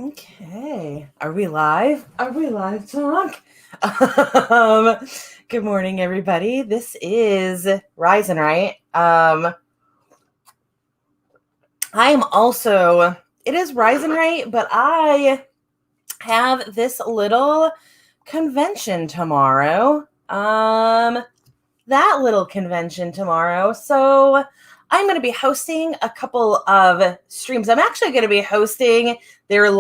Okay. Are we live? Are we live, Talk? Um, Good morning, everybody. This is Rise and Right. It is Rise and Right, but I have this little convention tomorrow. That little convention tomorrow. So I'm going to be hosting a couple of streams. I'm actually going to be hosting their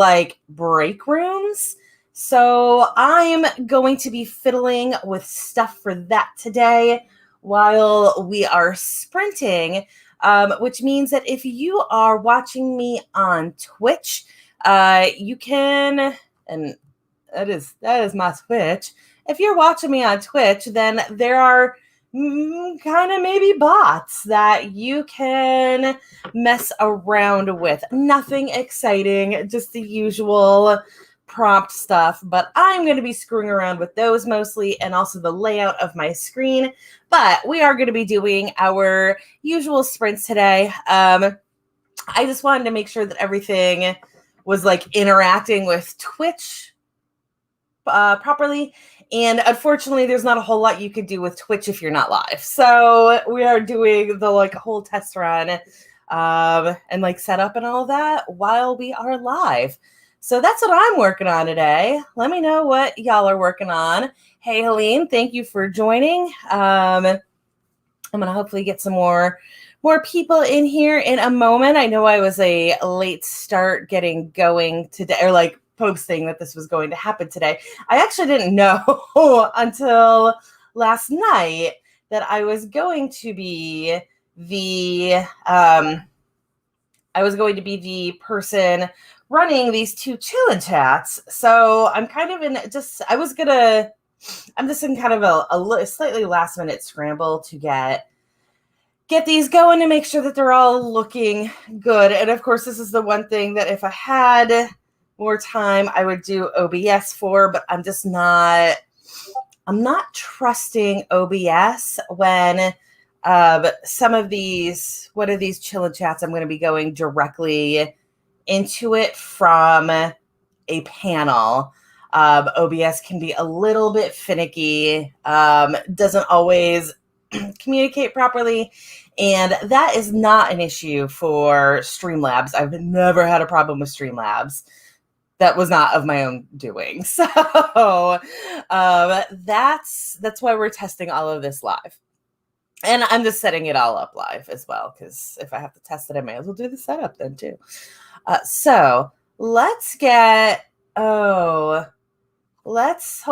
break rooms. So I'm going to be fiddling with stuff for that today while we are sprinting, which means that if you are watching me on Twitch, you can, and that is my Twitch. If you're watching me on Twitch, then there are kind of maybe bots that you can mess around with. Nothing exciting, just the usual prompt stuff, but I'm going to be screwing around with those mostly, and also the layout of my screen. But we are going to be doing our usual sprints today. I just wanted to make sure that everything was interacting with Twitch properly. And unfortunately, there's not a whole lot you could do with Twitch if you're not live. So we are doing the whole test run and setup and all that while we are live. So that's what I'm working on today. Let me know what y'all are working on. Hey, Helene, thank you for joining. I'm going to hopefully get some more people in here in a moment. I know I was a late start getting going today, or posting that this was going to happen today. I actually didn't know until last night that I was going to be the person running these two chillin' chats. So I'm kind of I'm just in kind of a slightly last minute scramble to get these going to make sure that they're all looking good. And of course, this is the one thing that if I had more time, I would do OBS for, but I'm not trusting OBS when some of these, what are these chillin' chats? I'm going to be going directly into it from a panel. OBS can be a little bit finicky, doesn't always communicate properly, and that is not an issue for Streamlabs. I've never had a problem with Streamlabs. That was not of my own doing. So that's why we're testing all of this live. And I'm just setting it all up live as well, because if I have to test it, I may as well do the setup then too. So let's hold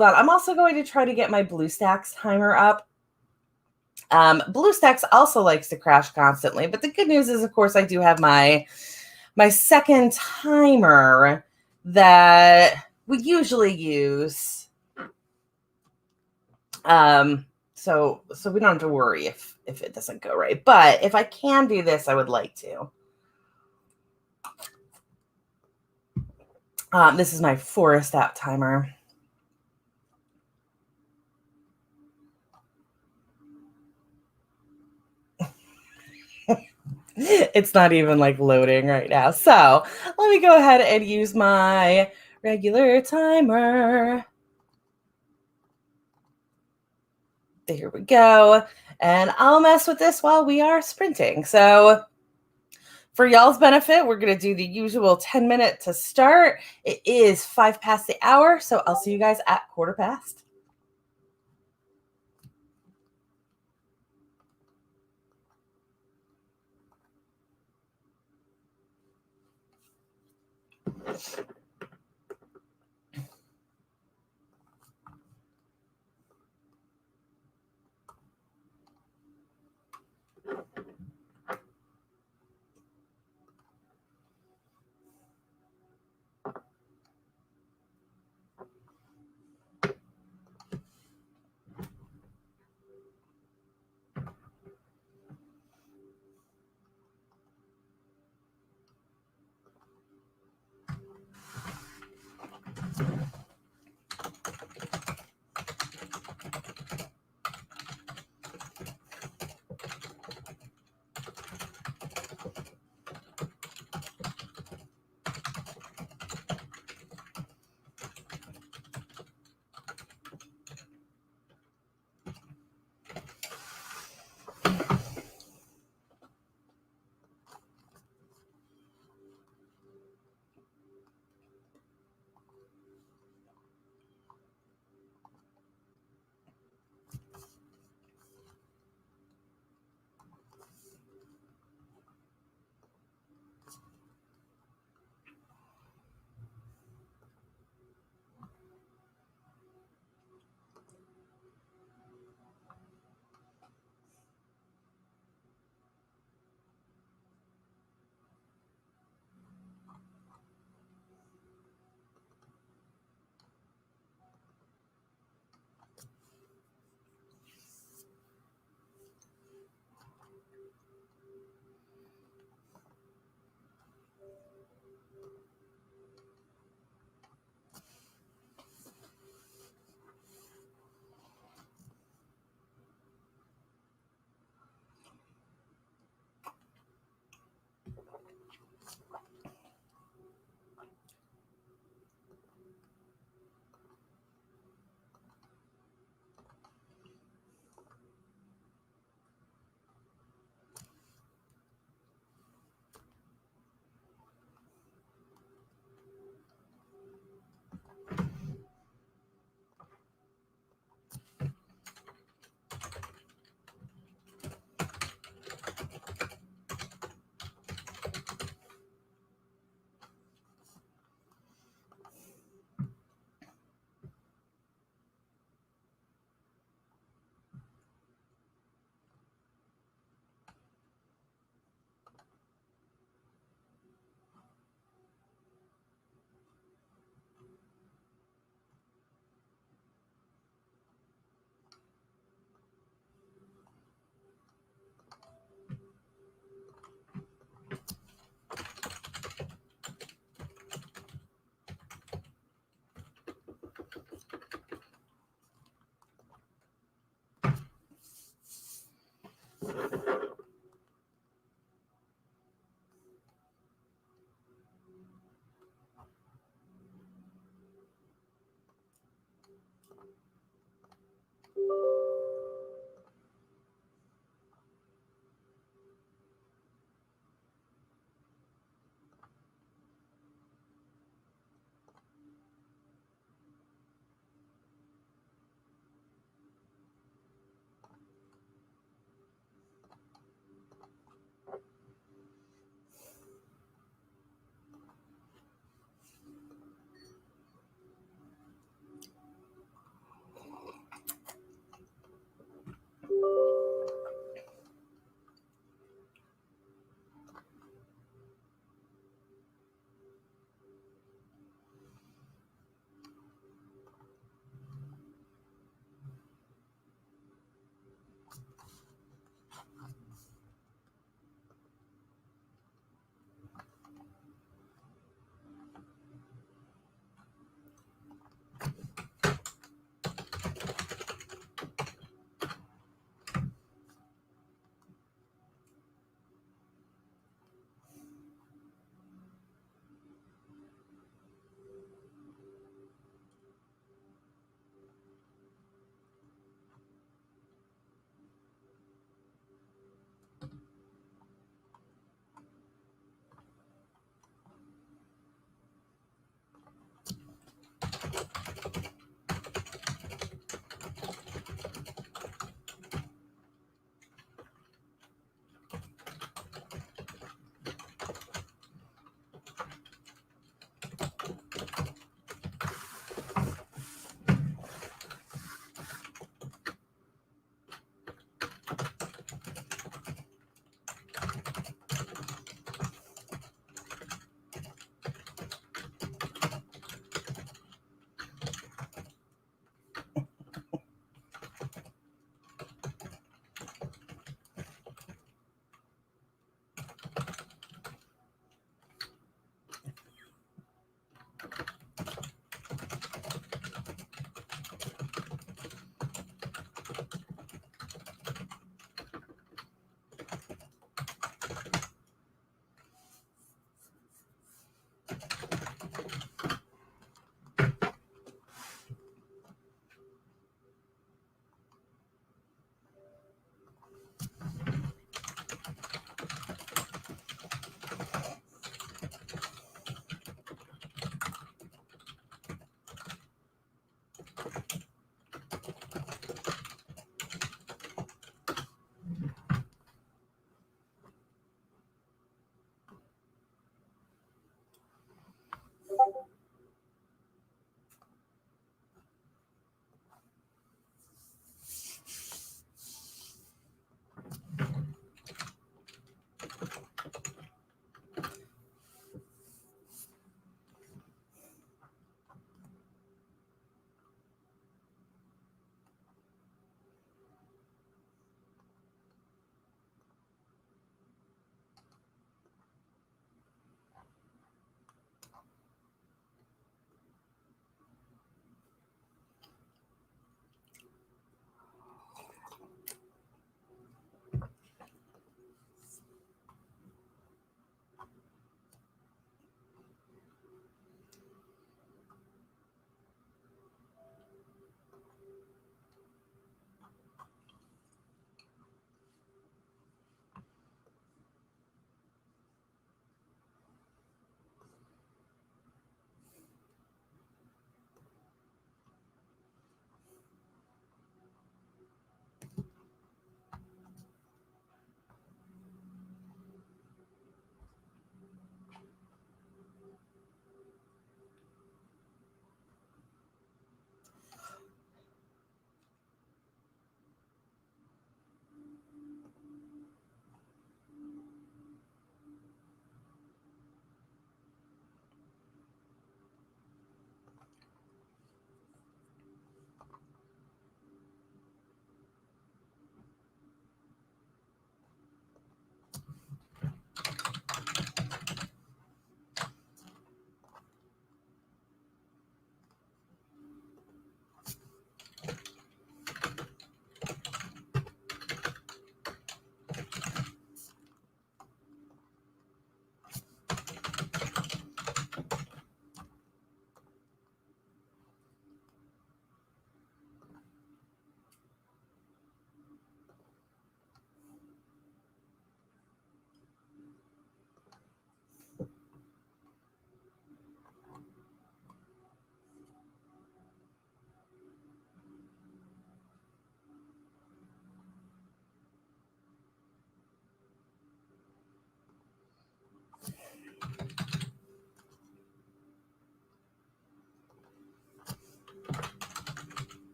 on. I'm also going to try to get my BlueStacks timer up. BlueStacks also likes to crash constantly, but the good news is, of course, I do have my second timer that we usually use. So we don't have to worry if it doesn't go right. But if I can do this, I would like to. This is my Forest app timer. It's not even loading right now. So let me go ahead and use my regular timer. Here we go. And I'll mess with this while we are sprinting. So for y'all's benefit, we're going to do the usual 10-minute to start. It is 5 past the hour, so I'll see you guys at 1/4 past.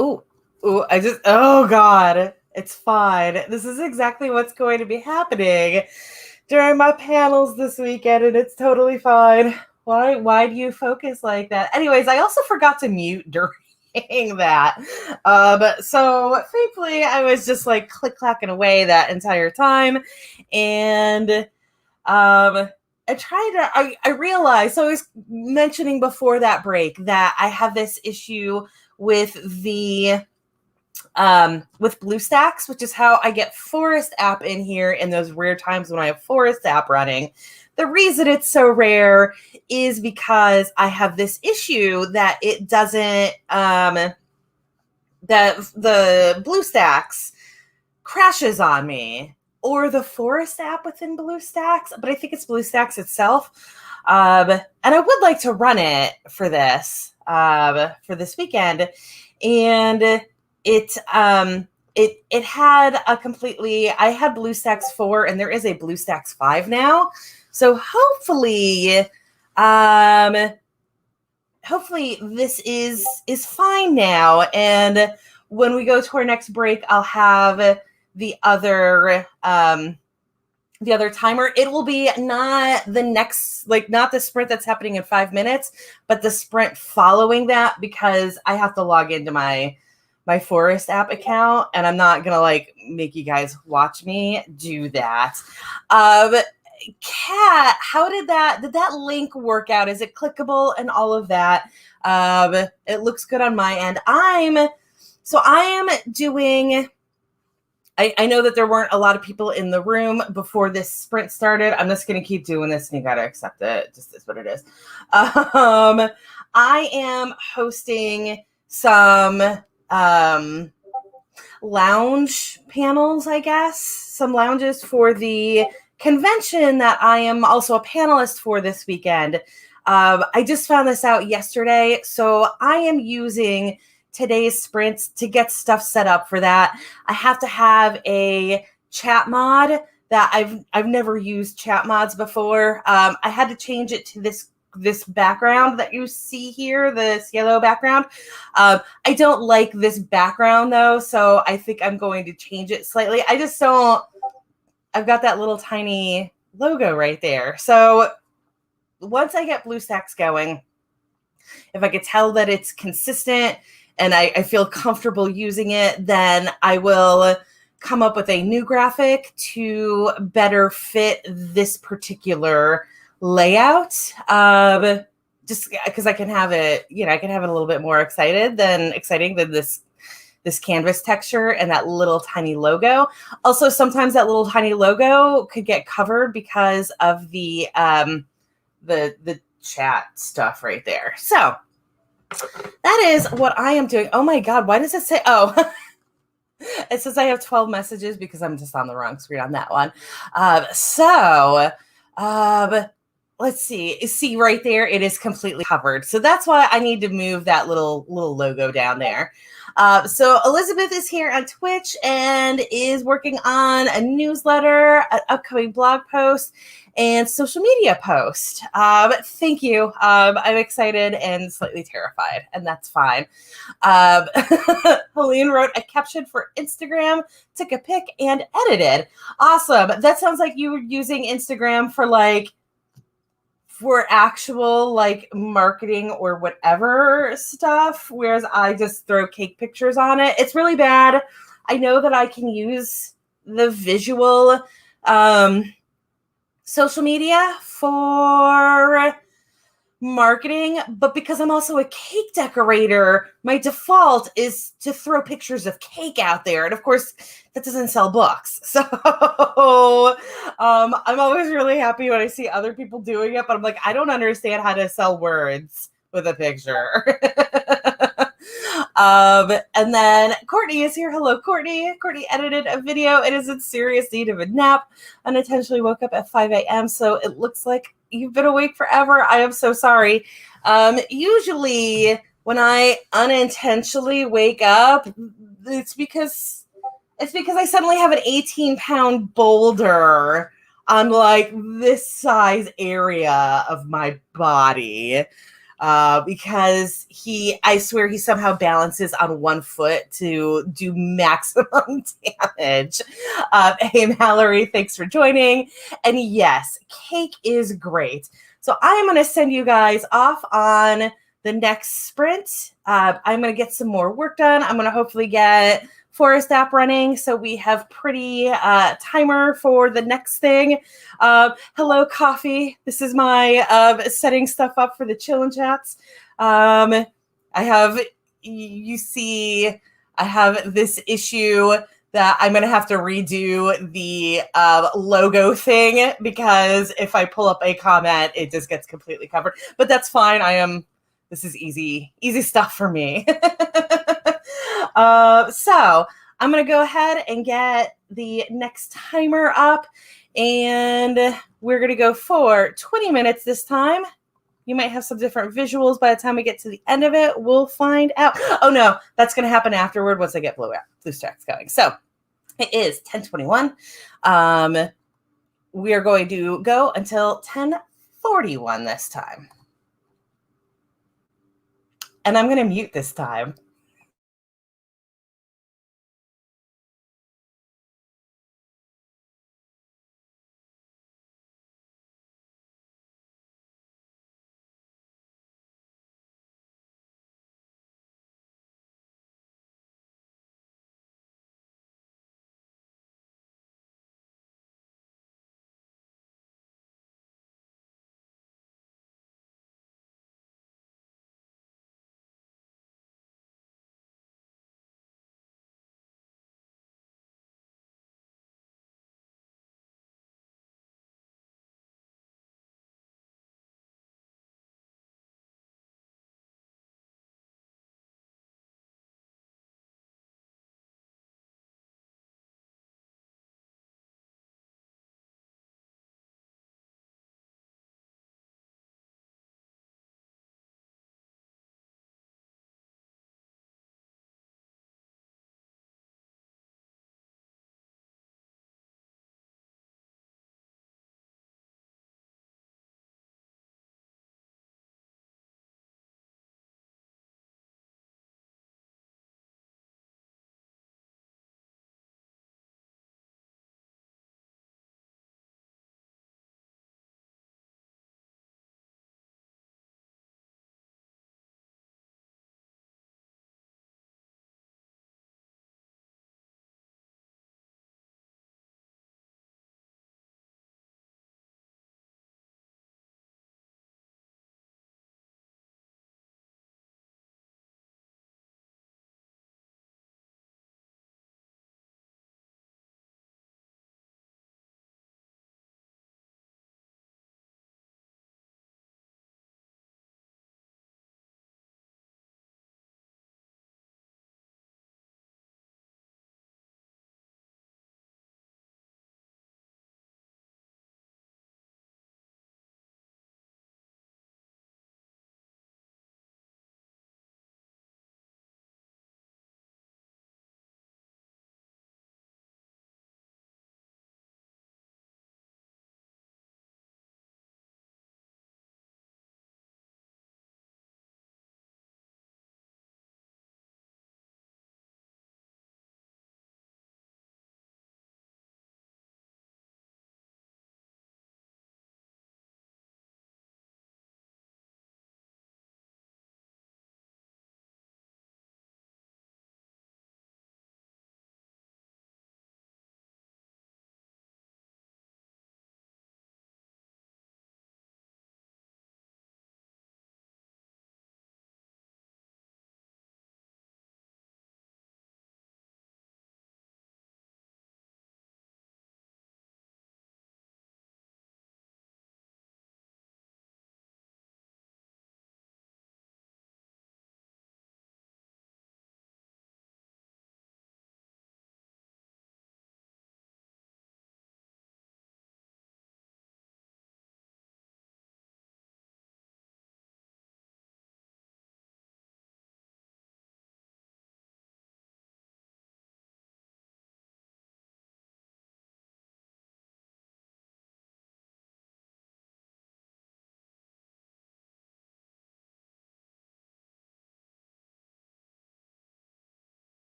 ooh, oh God, it's fine. This is exactly what's going to be happening during my panels this weekend, and it's totally fine. Why do you focus like that? Anyways, I also forgot to mute during that. So thankfully I was just like click-clacking away that entire time. And I realized, so I was mentioning before that break that I have this issue with the with BlueStacks, which is how I get Forest app in here in those rare times when I have Forest app running. The reason it's so rare is because I have this issue that it doesn't, that the BlueStacks crashes on me, or the Forest app within BlueStacks, but I think it's BlueStacks itself. And I would like to run it for this weekend. And it had a completely, I had BlueStacks 4 and there is a BlueStacks 5 now. So hopefully this is fine now. And when we go to our next break, I'll have the other timer. It will be not the next, not the sprint that's happening in 5 minutes, but the sprint following that, because I have to log into my Forest app account, and I'm not gonna make you guys watch me do that. Kat, how did that link work out? Is it clickable and all of that? It looks good on my end. I am doing, I know that there weren't a lot of people in the room before this sprint started. I'm just going to keep doing this, and you got to accept it. Just is what it is. I am hosting some lounge panels, I guess. Some lounges for the convention that I am also a panelist for this weekend. I just found this out yesterday, so I am using today's sprints to get stuff set up for that. I have to have a chat mod that I've never used chat mods before. I had to change it to this background that you see here, this yellow background. I don't like this background though, so I think I'm going to change it slightly. I've got that little tiny logo right there. So once I get BlueStacks going, if I could tell that it's consistent and I feel comfortable using it, then I will come up with a new graphic to better fit this particular layout. Just because I can have it, I can have it a little bit more exciting than this canvas texture and that little tiny logo. Also, sometimes that little tiny logo could get covered because of the chat stuff right there. So that is what I am doing. Oh my God, why does it say, oh, it says I have 12 messages because I'm just on the wrong screen on that one. Let's see. See right there, it is completely covered. So that's why I need to move that little logo down there. So Elizabeth is here on Twitch and is working on a newsletter, an upcoming blog post, and social media post. Thank you. I'm excited and slightly terrified, and that's fine. Helene wrote a caption for Instagram, took a pic, and edited. Awesome. That sounds like you were using Instagram for actual marketing or whatever stuff, whereas I just throw cake pictures on it. It's really bad. I know that I can use the visual social media for marketing, but because I'm also a cake decorator, my default is to throw pictures of cake out there. And of course, that doesn't sell books. So I'm always really happy when I see other people doing it, but I'm like, I don't understand how to sell words with a picture. And then Courtney is here. Hello, Courtney. Courtney edited a video. It is in serious need of a nap. Unintentionally woke up at 5 a.m. So it looks like you've been awake forever. I am so sorry. Usually when I unintentionally wake up, it's because I suddenly have an 18-pound boulder on this size area of my body. because I swear he somehow balances on one foot to do maximum damage. Hey, Mallory, thanks for joining. And yes, cake is great. So I'm going to send you guys off on the next sprint. I'm going to get some more work done. I'm going to hopefully get Forest app running so we have pretty timer for the next thing. Hello, Coffee. This is my setting stuff up for the chill and chats. I have this issue that I'm going to have to redo the logo thing, because if I pull up a comment, it just gets completely covered. But that's fine. This is easy stuff for me. So I'm going to go ahead and get the next timer up, and we're going to go for 20 minutes this time. You might have some different visuals by the time we get to the end of it. We'll find out. Oh no, that's going to happen afterward once I get blue stacks going. So it is 10:21. We are going to go until 10:41 this time. And I'm going to mute this time.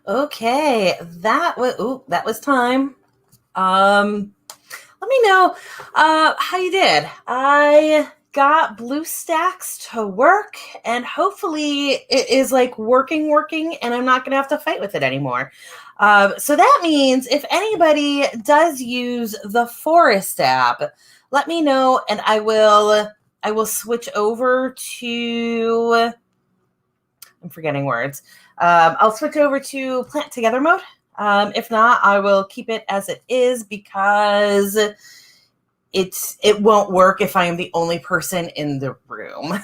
Okay, that was time. Let me know how you did. I got BlueStacks to work, and hopefully it is like working, and I'm not going to have to fight with it anymore. So that means if anybody does use the Forest app, let me know, and I will switch over to. I'm forgetting words. I'll switch over to Plant Together mode. If not, I will keep it as it is because it won't work if I am the only person in the room.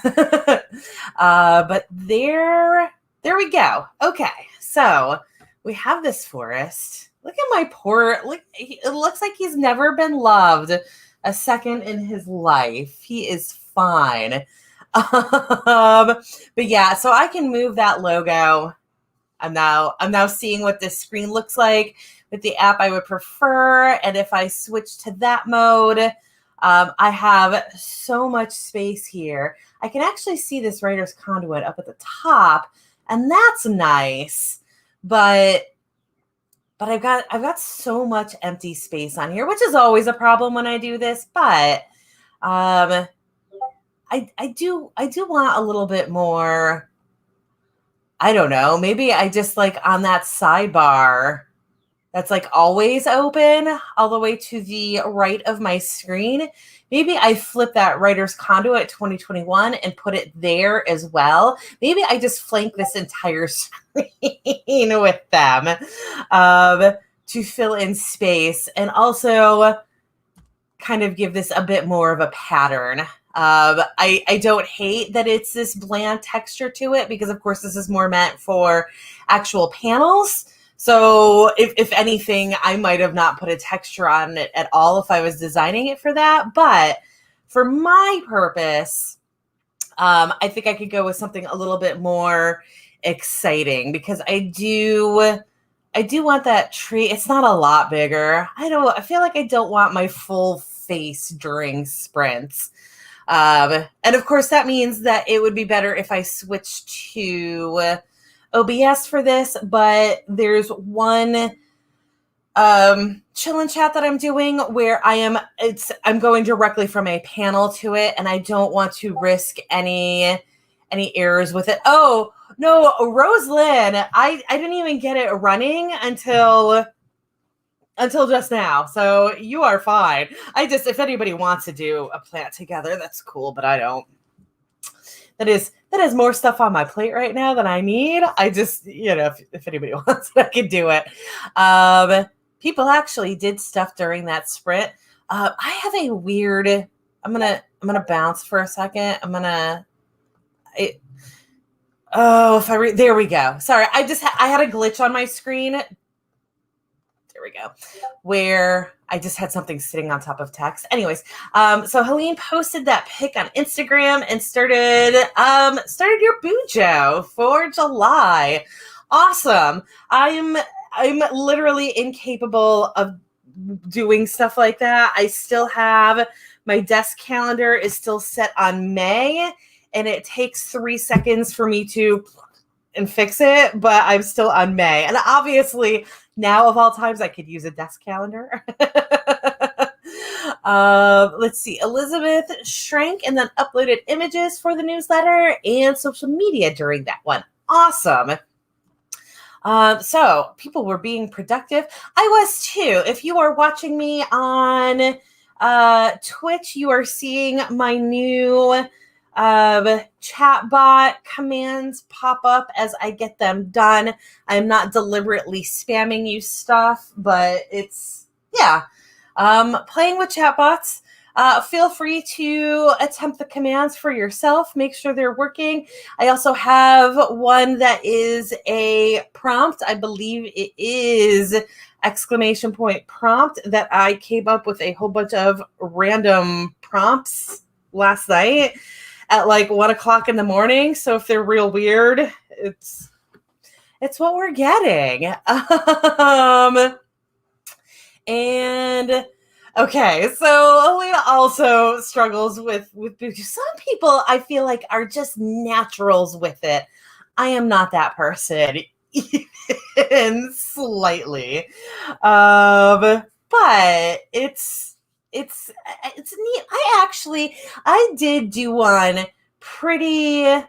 But there we go. Okay, so we have this forest. Look at my look. It looks like he's never been loved a second in his life. He is fine. But yeah, so I can move that logo. I'm now seeing what this screen looks like with the app I would prefer. And if I switch to that mode, I have so much space here. I can actually see this writer's conduit up at the top, and that's nice. But I've got so much empty space on here, which is always a problem when I do this. But I do want a little bit more. I don't know. Maybe I just like on that sidebar that's like always open all the way to the right of my screen. Maybe I flip that writer's conduit 2021 and put it there as well. Maybe I just flank this entire screen with them to fill in space and also kind of give this a bit more of a pattern. I don't hate that it's this bland texture to it because, of course, this is more meant for actual panels. So if anything, I might have not put a texture on it at all if I was designing it for that. But for my purpose, I think I could go with something a little bit more exciting because I do want that tree. It's not a lot bigger. I feel like I don't want my full face during sprints. And of course, that means that it would be better if I switched to OBS for this, but there's one chill and chat that I'm doing where I'm going directly from a panel to it, and I don't want to risk any errors with it. Oh, no, Roselyn, I didn't even get it running until just now. So you are fine. If anybody wants to do a plant together, that's cool, but I don't. That is more stuff on my plate right now than I need. I just, if anybody wants it, I can do it. People actually did stuff during that sprint. I have a weird, I'm going to bounce for a second. There we go. Sorry. I had a glitch on my screen. There we go. Where I just had something sitting on top of text. Anyways, so Helene posted that pic on Instagram and started your Bujo for July. Awesome. I'm literally incapable of doing stuff like that. I still have my desk calendar is still set on May, and it takes 3 seconds for me to fix it, but I'm still on May. And obviously, now of all times, I could use a desk calendar. Let's see. Elizabeth shrank and then uploaded images for the newsletter and social media during that one. Awesome. So people were being productive. I was too. If you are watching me on Twitch, you are seeing my new chatbot commands pop up as I get them done. I'm not deliberately spamming you stuff, but it's, playing with chatbots. Feel free to attempt the commands for yourself. Make sure they're working. I also have one that is a prompt. I believe it is ! Prompt that I came up with a whole bunch of random prompts last night at like 1:00 in the morning. So if they're real weird, it's what we're getting. And okay, so Alina also struggles with Buju. Some people I feel like are just naturals with it. I am not that person. even slightly. But it's neat. I did do one pretty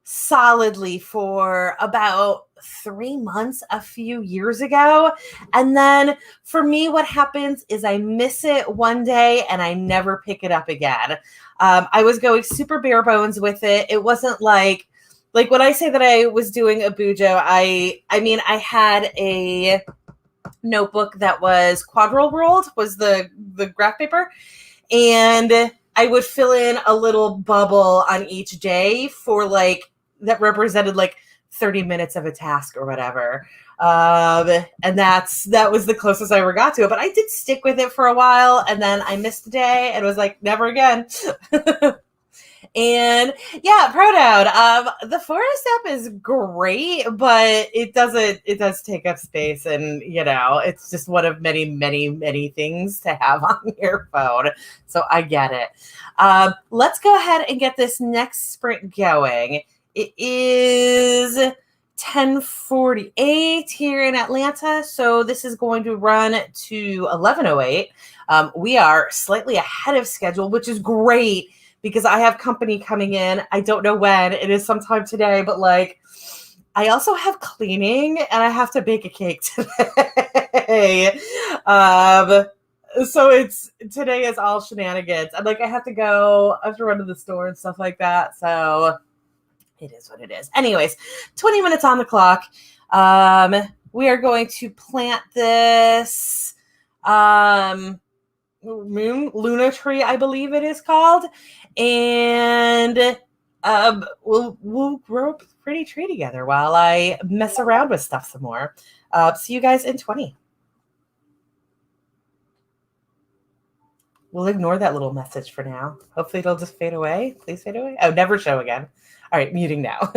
solidly for about 3 months a few years ago. And then for me, what happens is I miss it one day and I never pick it up again. I was going super bare bones with it. It wasn't like when I say that I was doing a bujo, I mean I had a notebook that was quadrille rolled, was the graph paper, and I would fill in a little bubble on each day for like that represented like 30 minutes of a task or whatever. And that was the closest I ever got to it. But I did stick with it for a while, and then I missed a day and was like, never again. And yeah, pronoun. The forest app is great, but it does take up space, and it's just one of many, many, many things to have on your phone. So I get it. Let's go ahead and get this next sprint going. It is 10:48 here in Atlanta, so this is going to run to 11:08. We are slightly ahead of schedule, which is great because I have company coming in. I don't know when. It is sometime today, but like I also have cleaning and I have to bake a cake today. So today is all shenanigans. I'm like, I have to run to the store and stuff like that. So it is what it is. Anyways, 20 minutes on the clock. We are going to plant this Luna tree, I believe it is called, and we'll grow a pretty tree together while I mess around with stuff some more. See you guys in 20. We'll ignore that little message for now. Hopefully it'll just fade away. Please fade away. Oh, never show again. All right, muting now.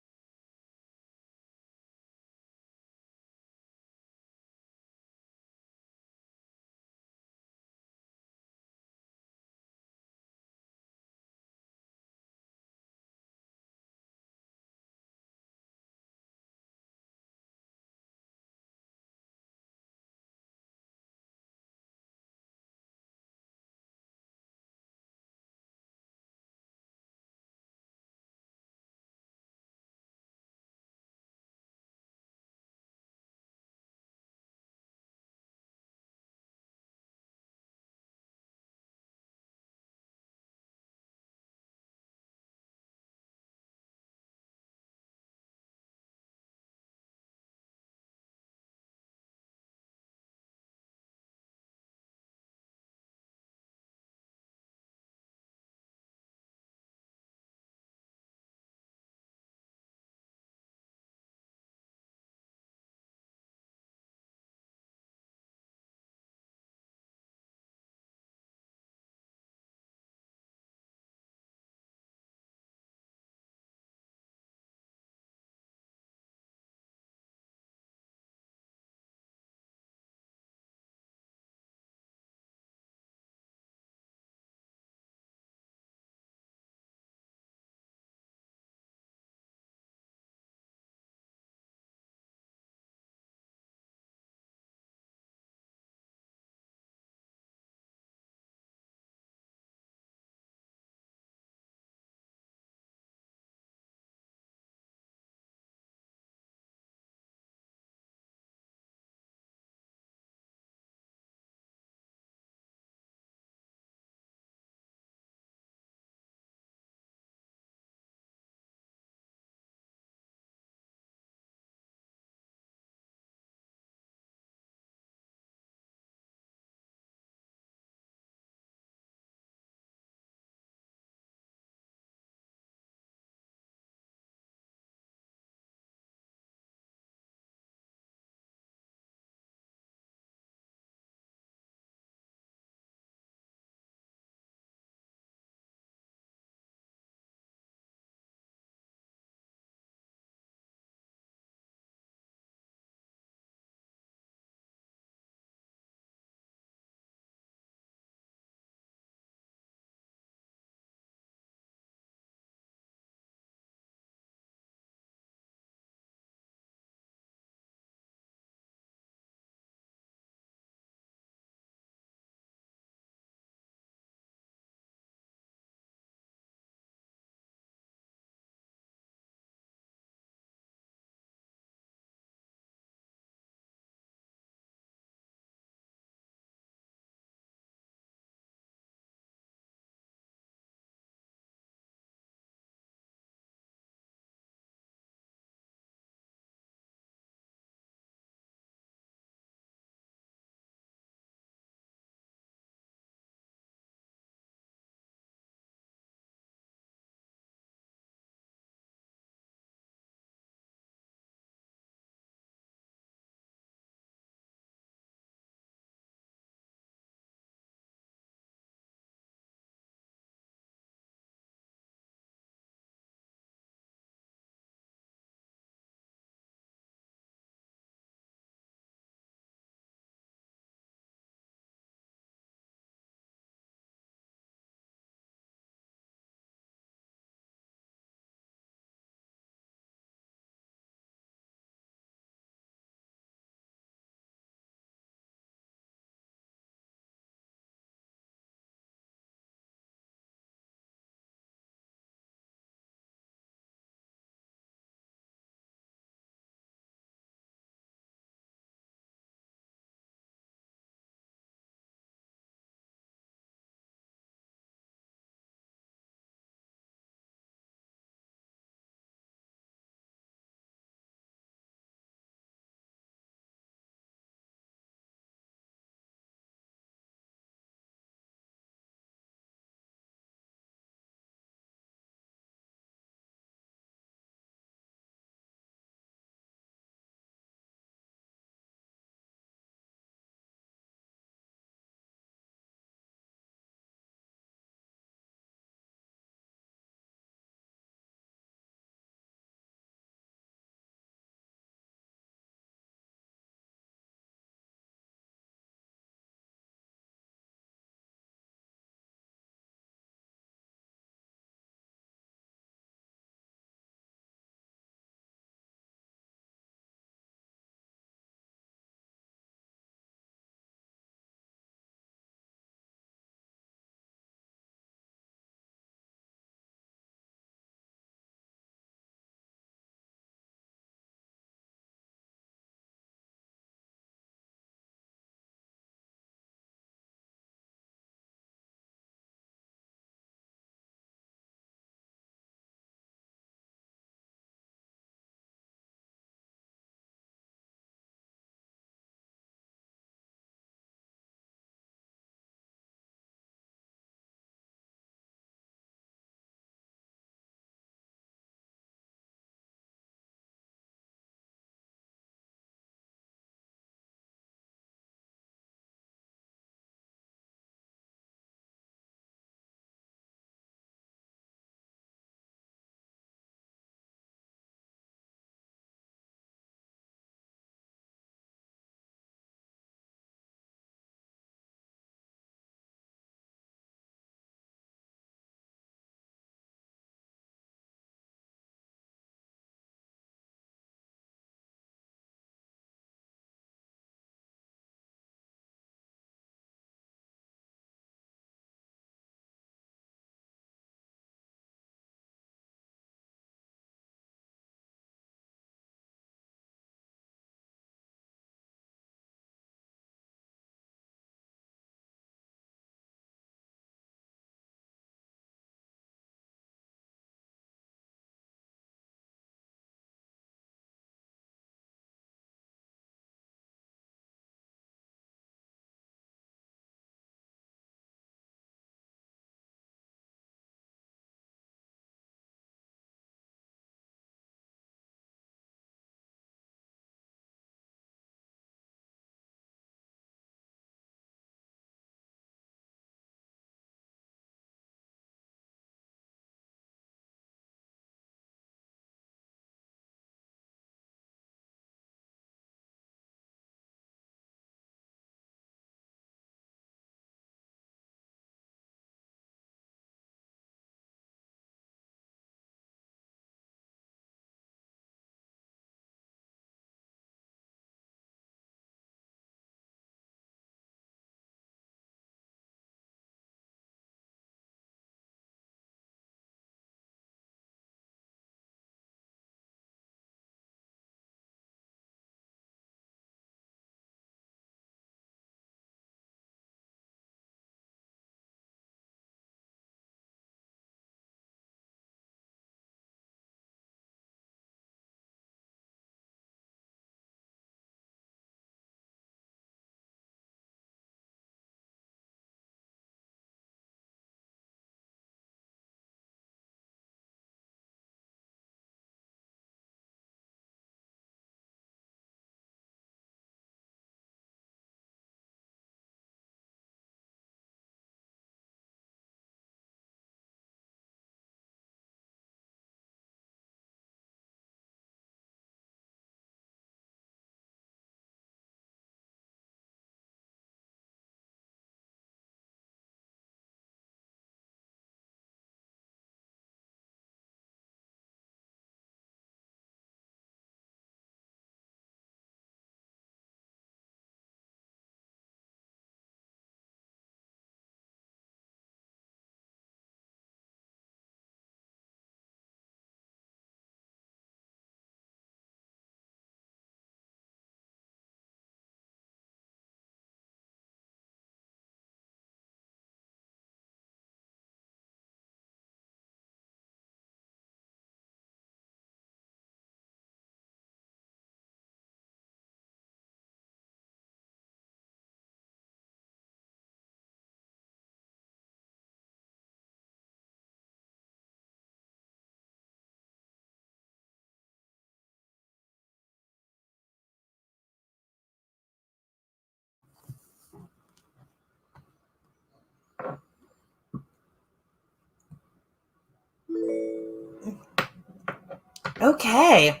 Okay,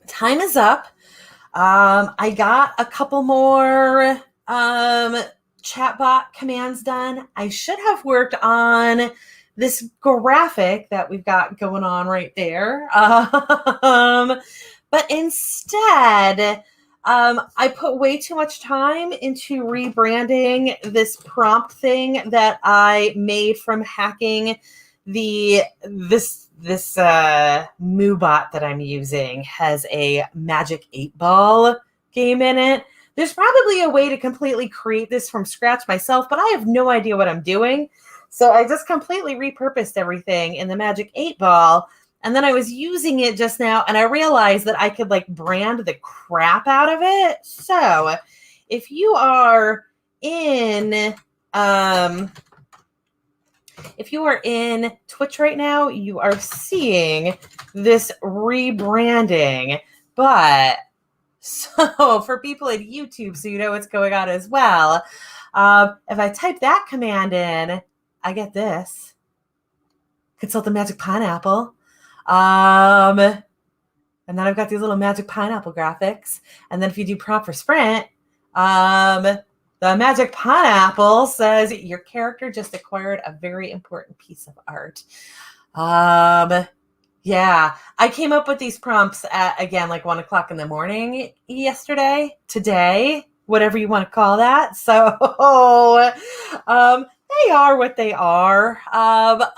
time is up. I got a couple more chatbot commands done. I should have worked on this graphic that we've got going on right there. But instead, I put way too much time into rebranding this prompt thing that I made from hacking this MooBot that I'm using has a Magic 8-Ball game in it. There's probably a way to completely create this from scratch myself, but I have no idea what I'm doing. So I just completely repurposed everything in the Magic 8-Ball. And then I was using it just now, and I realized that I could like brand the crap out of it. So if you are in Twitch right now, you are seeing this rebranding. But so for people at YouTube, so you know what's going on as well, if I type that command in, I get this. Consult the Magic Pineapple. And then I've got these little Magic Pineapple graphics. And then if you do prompt for Sprint, the Magic Pineapple says your character just acquired a very important piece of art. Yeah, I came up with these prompts at, again, like 1 o'clock in the morning today, whatever you want to call that. So, they are what they are.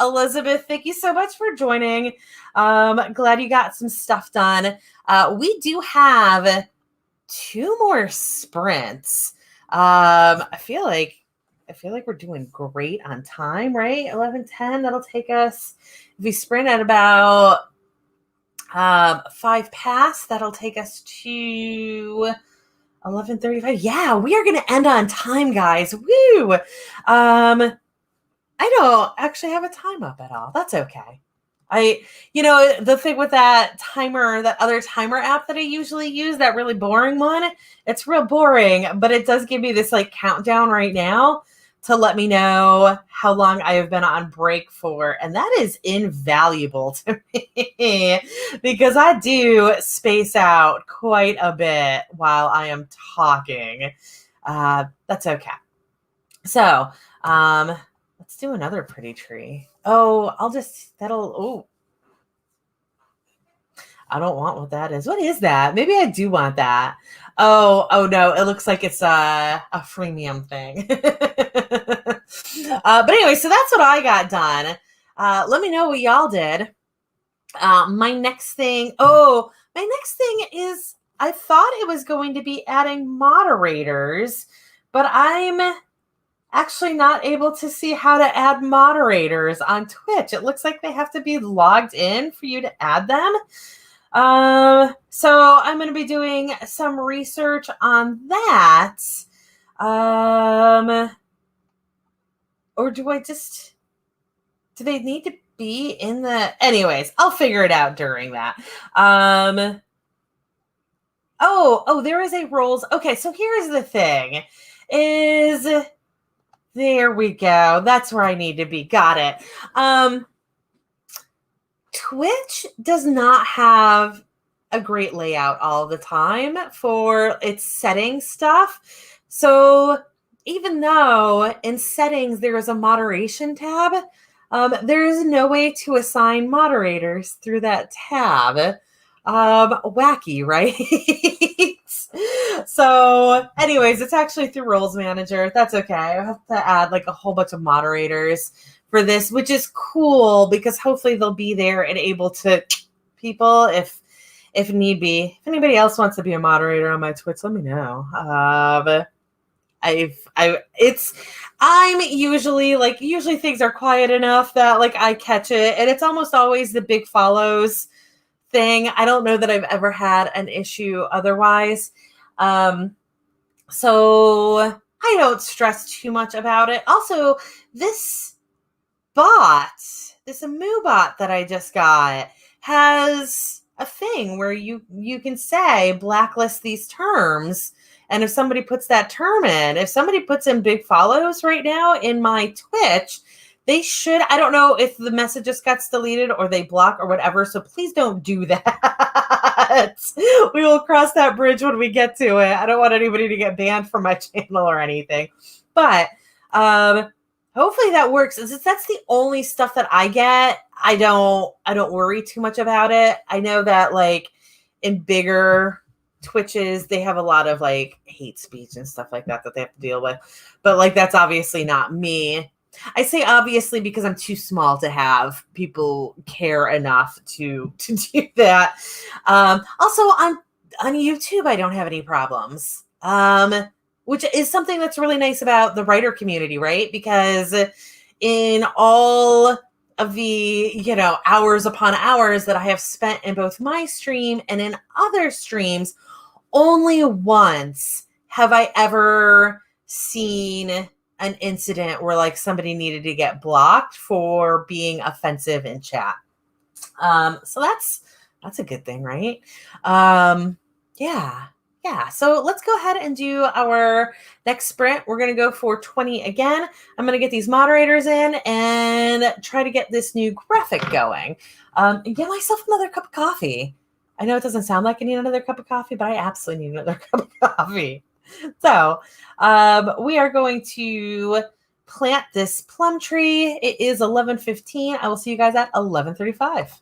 Elizabeth, thank you so much for joining. Glad you got some stuff done. We do have 2 more sprints. I feel like we're doing great on time, right? 11:10. That'll take us, if we sprint at about 5 past, that'll take us to 11:35. Yeah, we are going to end on time, guys. Woo! I don't actually have a time up at all. That's okay. The thing with that other timer app that I usually use, that really boring one, it's real boring, but it does give me this like countdown right now to let me know how long I have been on break for. And that is invaluable to me because I do space out quite a bit while I am talking. That's okay. So, let's do another pretty tree. Oh, I don't want what that is. What is that? Maybe I do want that. Oh no, it looks like it's a freemium thing. But anyway, so that's what I got done. Let me know what y'all did. My next thing is, I thought it was going to be adding moderators, but I'm actually not able to see how to add moderators on Twitch. It looks like they have to be logged in for you to add them. So I'm going to be doing some research on that. Or do they need to be in anyways, I'll figure it out during that. There is a roles. Okay, so here's the thing there we go. That's where I need to be. Got it. Twitch does not have a great layout all the time for its settings stuff. So even though in settings there is a moderation tab, there is no way to assign moderators through that tab. Wacky, right? So anyways, it's actually through Roles Manager. That's okay. I have to add like a whole bunch of moderators for this, which is cool because hopefully they'll be there and able to people if need be. If anybody else wants to be a moderator on my Twitch, let me know. I'm usually things are quiet enough that like I catch it, and it's almost always the big follows thing. I don't know that I've ever had an issue otherwise. So I don't stress too much about it. Also, this MooBot that I just got has a thing where you can say blacklist these terms. And if somebody puts that term in, if somebody puts in big follows right now in my Twitch, They should. I don't know if the message just got deleted or they block or whatever. So please don't do that. We will cross that bridge when we get to it. I don't want anybody to get banned from my channel or anything. But hopefully that works. Since that's the only stuff that I get, I don't worry too much about it. I know that like in bigger Twitches, they have a lot of like hate speech and stuff like that they have to deal with. But like that's obviously not me. I say obviously because I'm too small to have people care enough to do that. Also on YouTube, I don't have any problems. Which is something that's really nice about the writer community, right? Because in all of the, hours upon hours that I have spent in both my stream and in other streams, only once have I ever seen an incident where like somebody needed to get blocked for being offensive in chat. So that's a good thing, right? Yeah. Yeah. So let's go ahead and do our next sprint. We're going to go for 20 again. I'm going to get these moderators in and try to get this new graphic going. And get myself another cup of coffee. I know it doesn't sound like I need another cup of coffee, but I absolutely need another cup of coffee. So we are going to plant this plum tree. It is 11:15. I will see you guys at 11:35.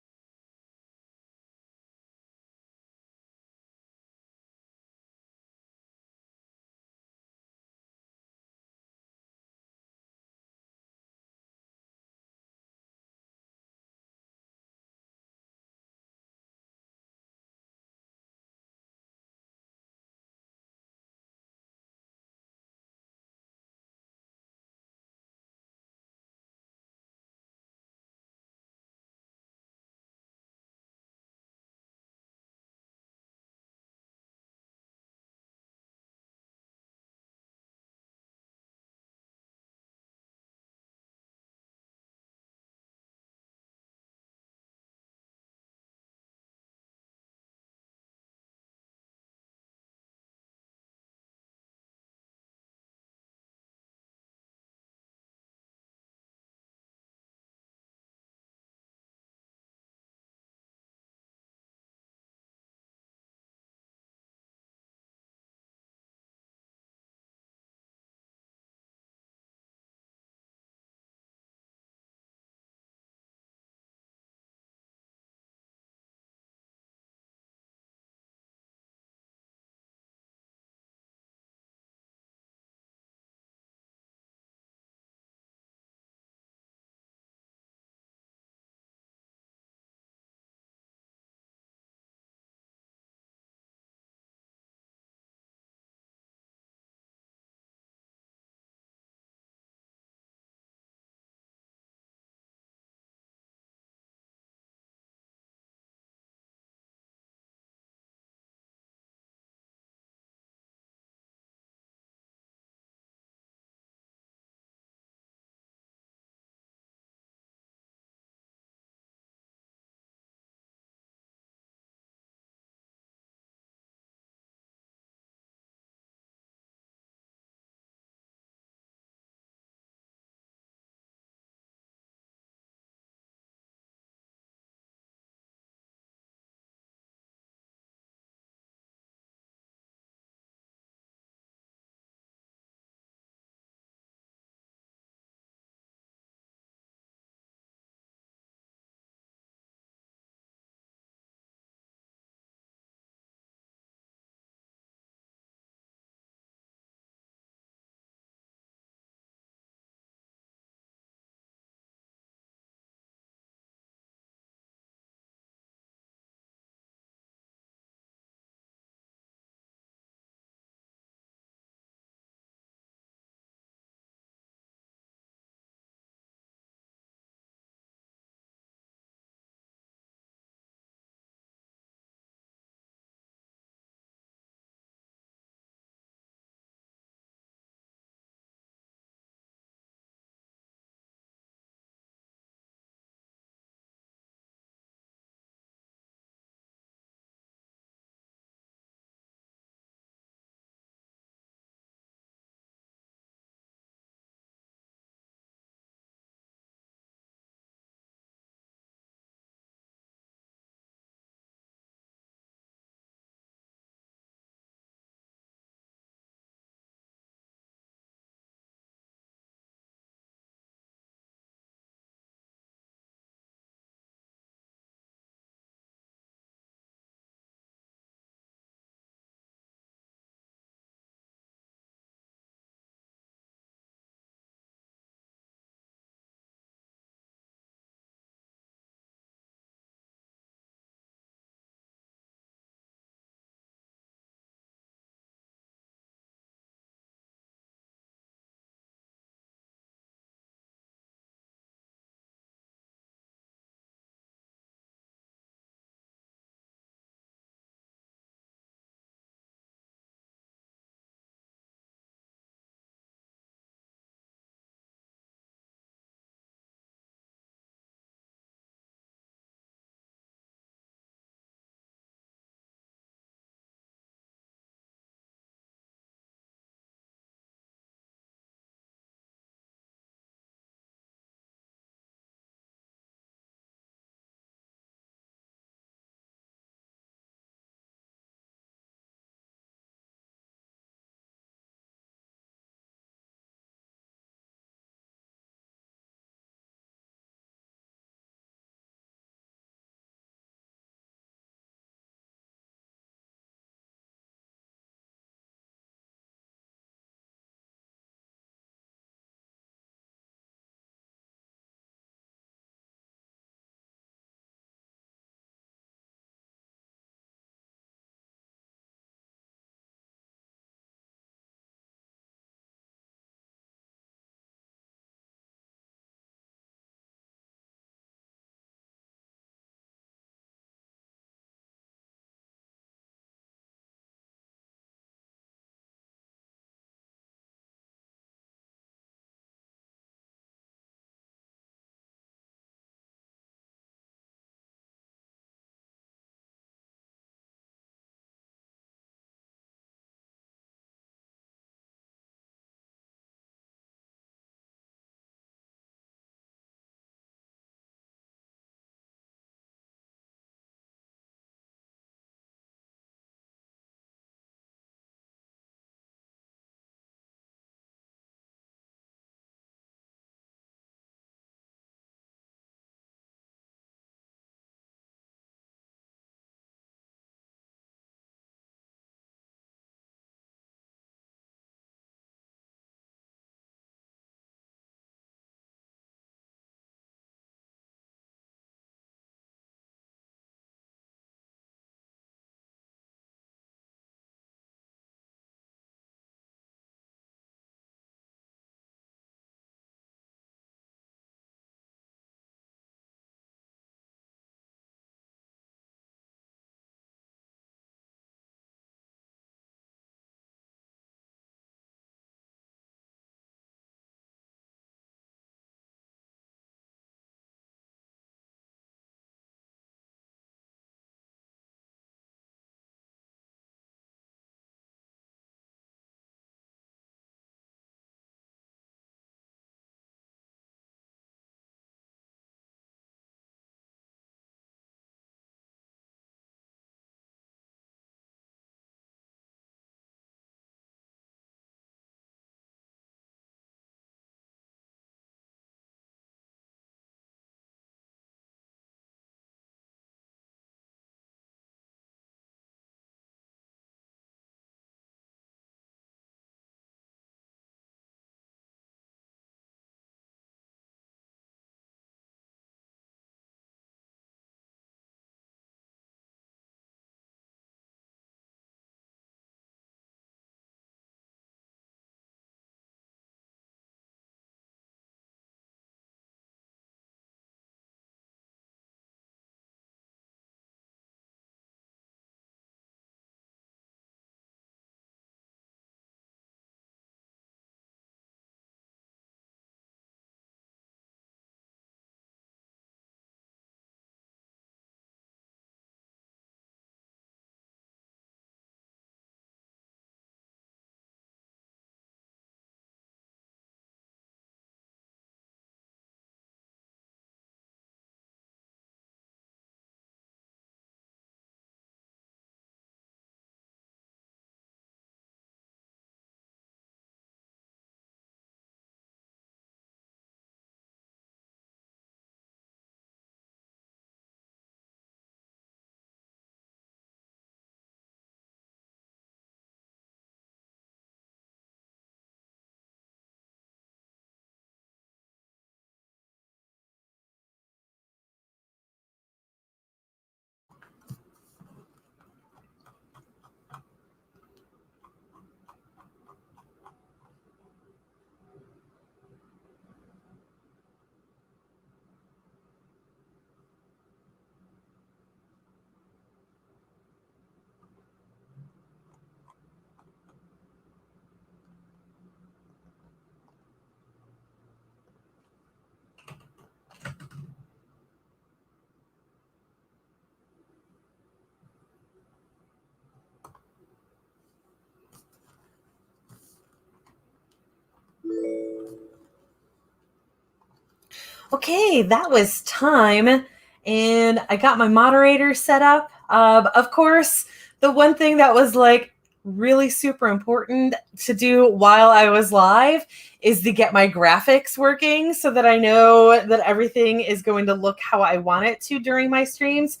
Okay, that was time. And I got my moderator set up. Of course, the one thing that was like really super important to do while I was live is to get my graphics working so that I know that everything is going to look how I want it to during my streams.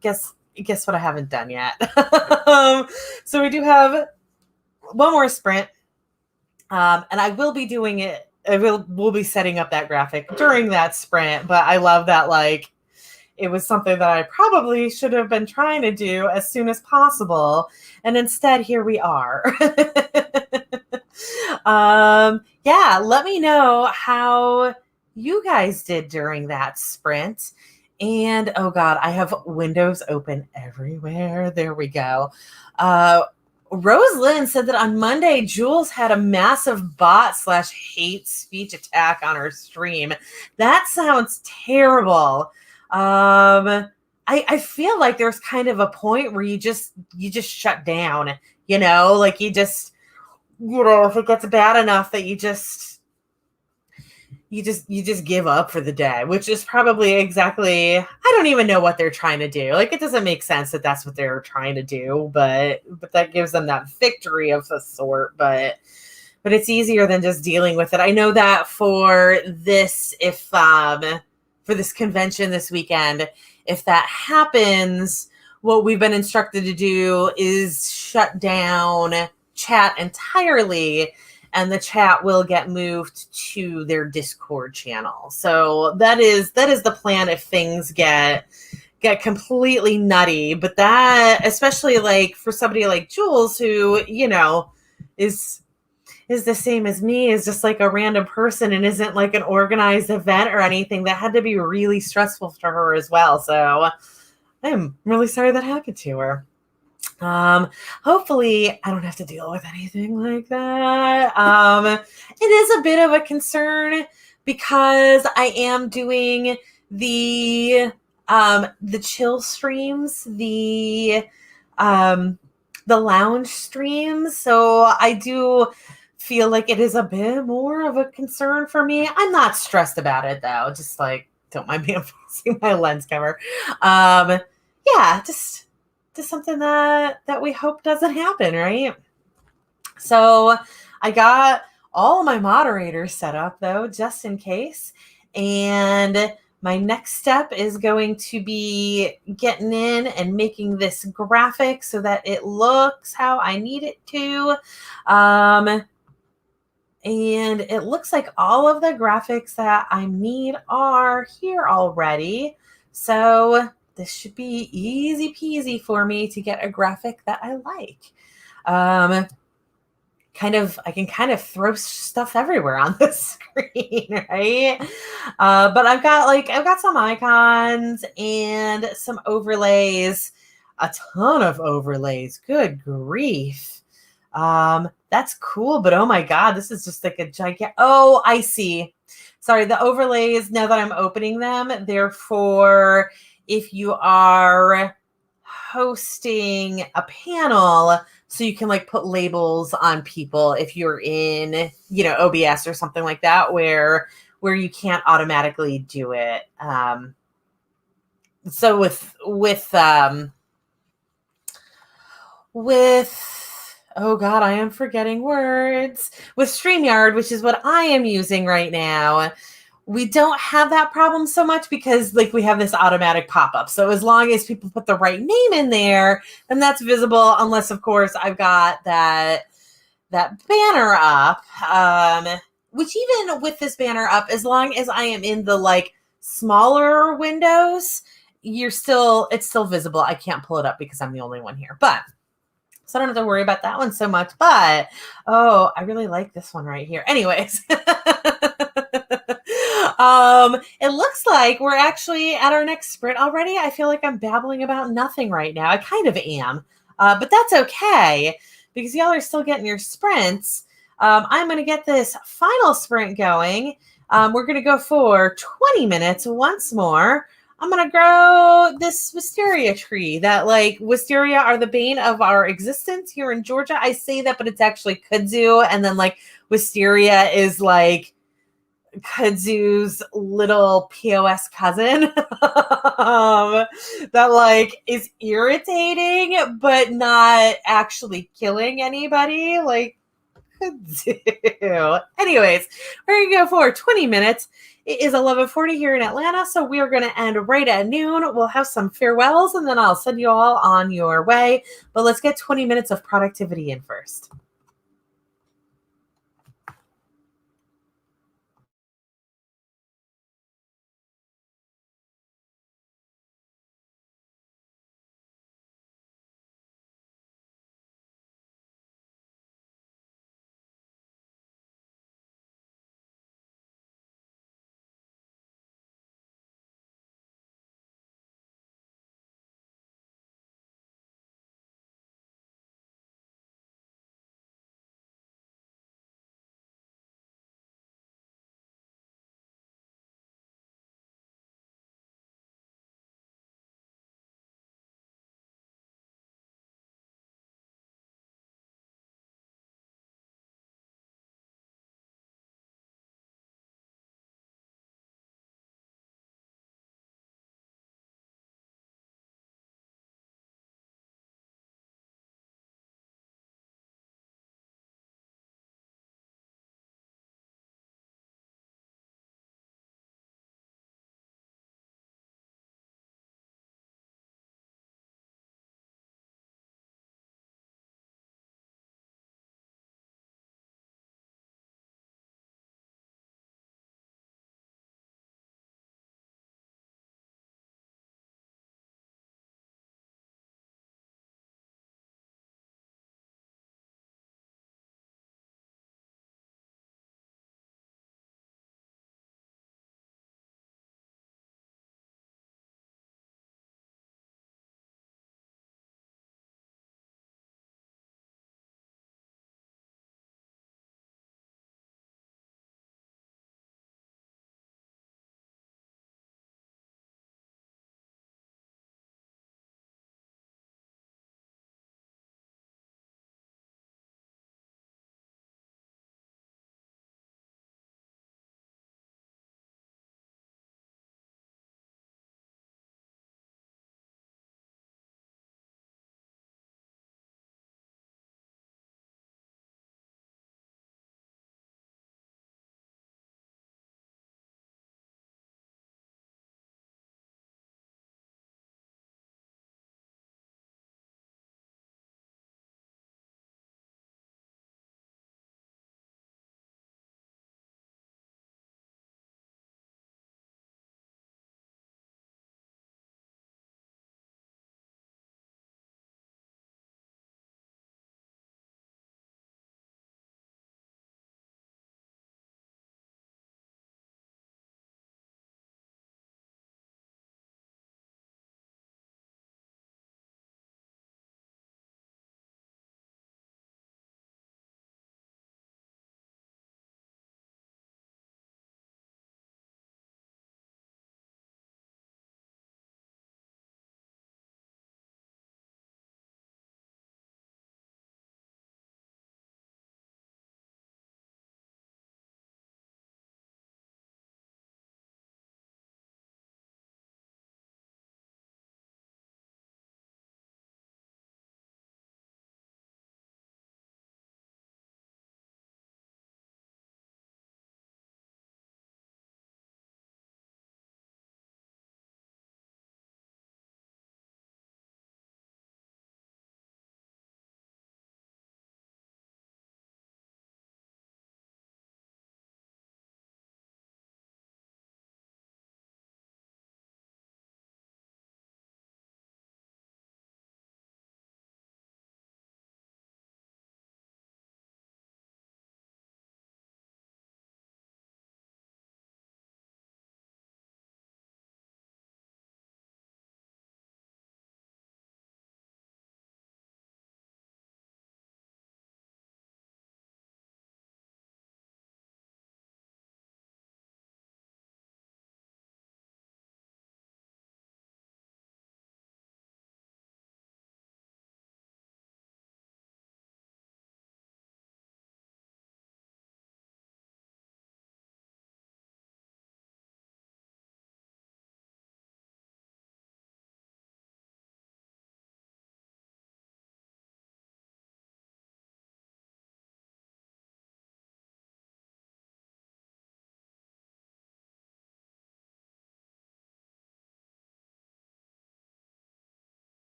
Guess what I haven't done yet. So we do have one more sprint. And I will be doing it. We'll be setting up that graphic during that sprint, but I love that like it was something that I probably should have been trying to do as soon as possible. And instead, here we are. Yeah, let me know how you guys did during that sprint. And oh God, I have windows open everywhere. There we go. Rose Lynn said that on Monday, Jules had a massive bot / hate speech attack on her stream. That sounds terrible. I feel like there's kind of a point where you just shut down, like you just, if it gets bad enough that you just give up for the day, which is probably exactly, I don't even know what they're trying to do. Like, it doesn't make sense that that's what they're trying to do, but that gives them that victory of a sort, but it's easier than just dealing with it. I know that for this, for this convention this weekend, if that happens, what we've been instructed to do is shut down chat entirely, and the chat will get moved to their Discord channel. So that is the plan if things get completely nutty. But that, especially like for somebody like Jules, who, is the same as me, is just like a random person and isn't like an organized event or anything, that had to be really stressful for her as well. So I'm really sorry that happened to her. Hopefully I don't have to deal with anything like that. It is a bit of a concern because I am doing the chill streams, the lounge streams. So I do feel like it is a bit more of a concern for me. I'm not stressed about it though. Just like, don't mind me unfolding my lens cover. Yeah, just something that we hope doesn't happen, right? So I got all my moderators set up though, just in case. And my next step is going to be getting in and making this graphic so that it looks how I need it to. And it looks like all of the graphics that I need are here already. So this should be easy peasy for me to get a graphic that I like. I can kind of throw stuff everywhere on the screen, right? But I've got some icons and some overlays, a ton of overlays. Good grief. That's cool, but oh my God, this is just like a gigantic, oh, I see. Sorry, the overlays, now that I'm opening them, they're for if you are hosting a panel, so you can like put labels on people if you're in, OBS or something like that, where you can't automatically do it. So with oh God, I am forgetting words. With StreamYard, which is what I am using right now, we don't have that problem so much because like we have this automatic pop-up. So as long as people put the right name in there, then that's visible, unless of course I've got that banner up. Which even with this banner up, as long as I am in the like smaller windows, it's still visible. I can't pull it up because I'm the only one here. But so I don't have to worry about that one so much. But oh, I really like this one right here. Anyways. It looks like we're actually at our next sprint already. I feel like I'm babbling about nothing right now. I kind of am, but that's okay because y'all are still getting your sprints. I'm going to get this final sprint going. We're going to go for 20 minutes once more. I'm going to grow this wisteria tree that like wisteria are the bane of our existence here in Georgia. I say that, but it's actually kudzu. And then like wisteria is like kudzu's little POS cousin that like is irritating but not actually killing anybody. Like kudzu. Anyways, we're gonna go for 20 minutes. It is 11:40 here in Atlanta, so we are going to end right at noon. We'll have some farewells, and then I'll send you all on your way. But let's get 20 minutes of productivity in first.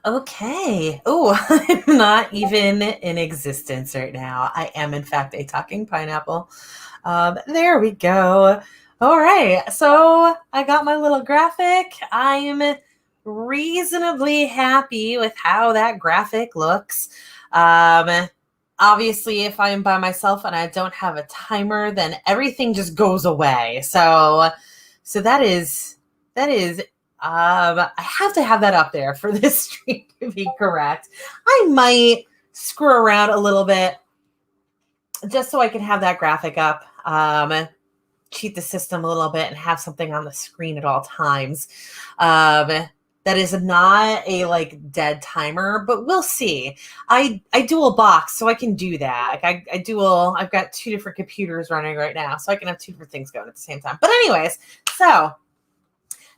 Okay. Oh, I'm not even in existence right now. I am, in fact, a talking pineapple. There we go. All right. So I got my little graphic. I'm reasonably happy with how that graphic looks. Obviously, if I'm by myself and I don't have a timer, then everything just goes away. So that is I have to have that up there for this stream to be correct. I might screw around a little bit just so I can have that graphic up, cheat the system a little bit and have something on the screen at all times. That is not a like dead timer, but we'll see. I dual box, so I can do that. Like I've got two different computers running right now, so I can have two different things going at the same time. But anyways, so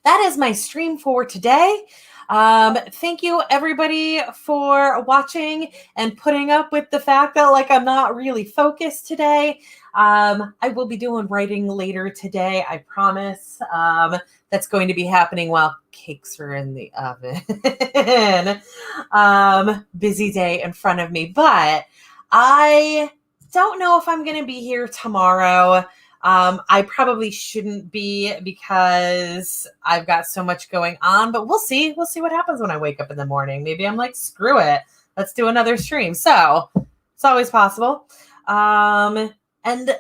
that is my stream for today. Thank you everybody for watching and putting up with the fact that like I'm not really focused today. I will be doing writing later today, I promise. That's going to be happening while cakes are in the oven. Busy day in front of me, but I don't know if I'm going to be here tomorrow. I probably shouldn't be because I've got so much going on, but we'll see. We'll see what happens when I wake up in the morning. Maybe I'm like, screw it. Let's do another stream. So it's always possible. And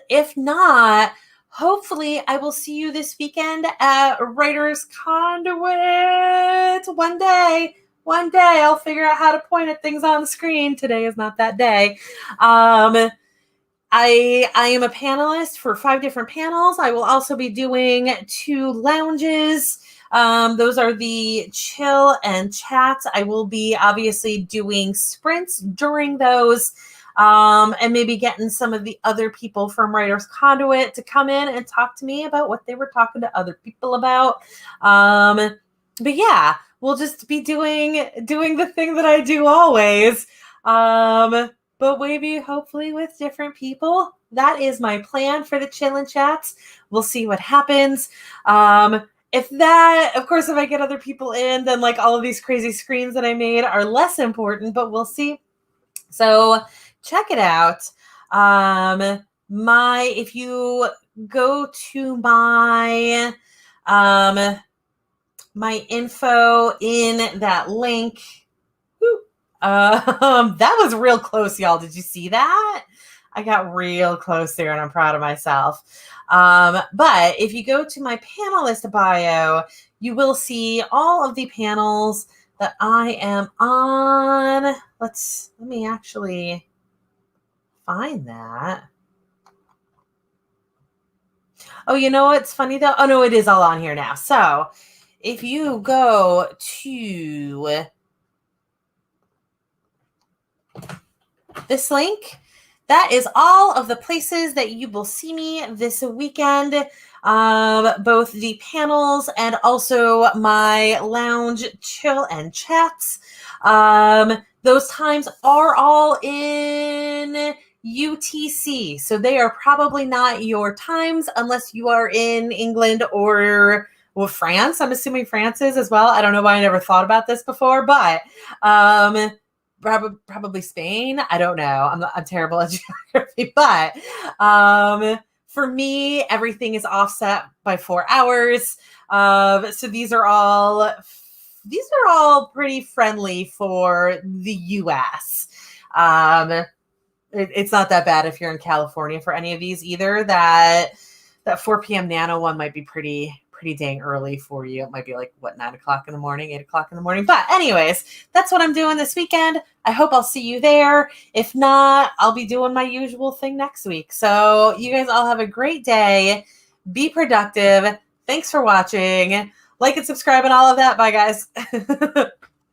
if not, hopefully I will see you this weekend at Writer's Conduit. One day I'll figure out how to point at things on the screen. Today is not that day. I am a panelist for 5 different panels. I will also be doing 2 lounges. Those are the chill and chats. I will be obviously doing sprints during those, and maybe getting some of the other people from Writer's Conduit to come in and talk to me about what they were talking to other people about. But yeah, we'll just be doing the thing that I do always. But maybe hopefully with different people. That is my plan for the chill and chats. We'll see what happens. If I get other people in, then like all of these crazy screens that I made are less important, but we'll see. So check it out. If you go to my info in that link. That was real close, y'all. Did you see that? I got real close there and I'm proud of myself. But if you go to my panelist bio, you will see all of the panels that I am on. Let me actually find that. Oh, you know what's funny though? Oh no, it is all on here now. So if you go to this link, that is all of the places that you will see me this weekend, both the panels and also my lounge chill and chats. Those times are all in UTC, so they are probably not your times unless you are in England or France. I'm assuming France is as well. I don't know why I never thought about this before, but probably Spain. I don't know. I'm terrible at geography, but for me, everything is offset by 4 hours. So these are all pretty friendly for the US. It's not that bad if you're in California for any of these either. That 4 p.m. Nano one might be pretty dang early for you. It might be like 9 o'clock in the morning, 8 o'clock in the morning. But anyways, that's what I'm doing this weekend. I hope I'll see you there. If not, I'll be doing my usual thing next week. So you guys all have a great day. Be productive. Thanks for watching. Like and subscribe and all of that. Bye, guys.